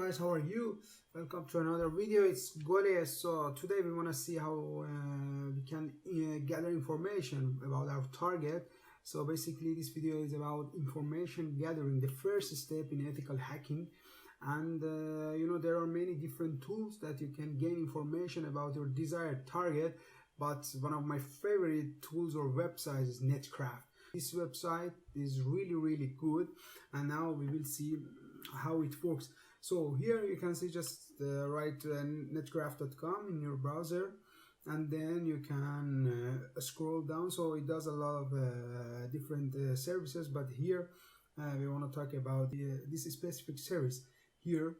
guys, how are you? Welcome to another video. It's Gole. So today we want to see how we can gather information about our target. So basically this video is about information gathering, the first step in ethical hacking. And there are many different tools that you can gain information about your desired target, but one of my favorite tools or websites is Netcraft. This website is really good, and now we will see how it works. So here you can see, just write netcraft.com in your browser, and then you can scroll down. So it does a lot of different services, but here we want to talk about this specific service here.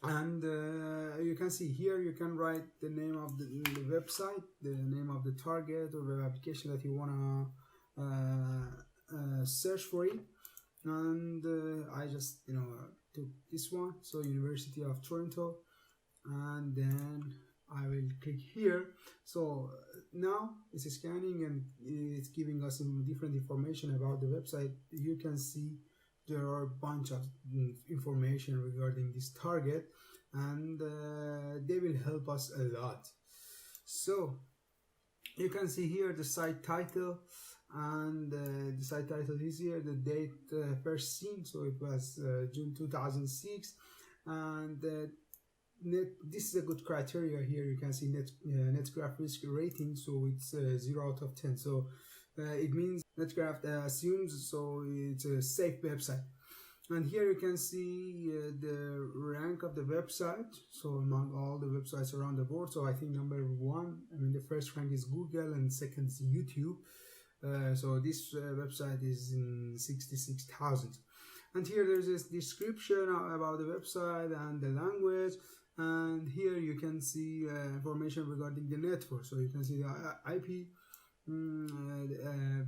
And you can see here you can write the name of the website, the name of the target or web application that you want to search for it. And I just took this one, so University of Toronto, and then I will click here. So now it's scanning and it's giving us some different information about the website. You can see there are a bunch of information regarding this target, and they will help us a lot. So you can see here the site title, and the site title is here, the date first seen, so it was June 2006, and this is a good criteria. Here you can see Netcraft risk rating, so it's 0 out of 10, so it means Netcraft assumes so it's a safe website. And here you can see the rank of the website, so among all the websites around the world. So I think number one, the first rank is Google, and second is YouTube. So this website is in 66,000. And here there's this description about the website and the language, and here you can see information regarding the network. So you can see the IP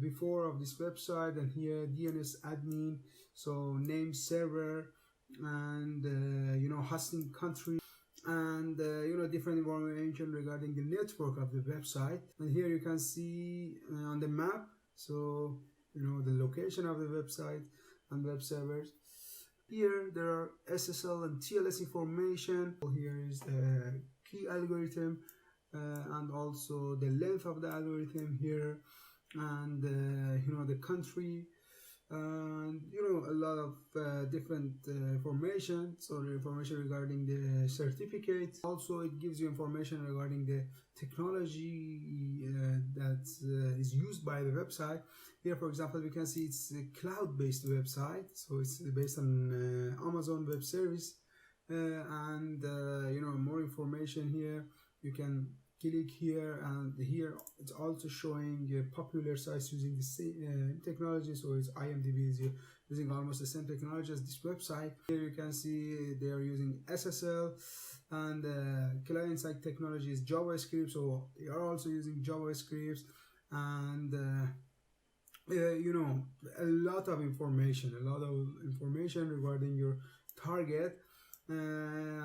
before of this website, and here DNS admin, so name server, and hosting country, and different information regarding the network of the website. And here you can see on the map, so the location of the website and web servers. Here there are SSL and TLS information. Here is the key algorithm, and also the length of the algorithm here, and the country, and a lot of different information. So the information regarding the certificate. Also it gives you information regarding the technology that is used by the website. Here, for example, we can see it's a cloud-based website, so it's based on Amazon Web Service, and more information here. You can click here, and here it's also showing popular sites using the same technology. So it's IMDb is using almost the same technology as this website. Here you can see they are using SSL, and client-side technology is JavaScript, so they are also using JavaScript, and a lot of information regarding your target.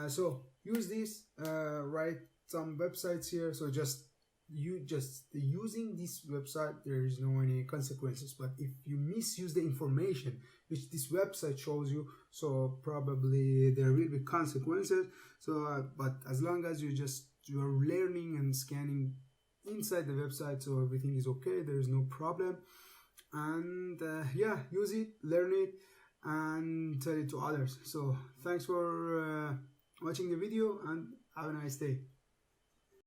So use this, write some websites here. So just using this website, there is no any consequences, but if you misuse the information which this website shows you, so probably there will be consequences. So but as long as you are learning and scanning inside the website, so everything is okay, there is no problem. And use it, learn it, and tell it to others. So thanks for watching the video, and have a nice day.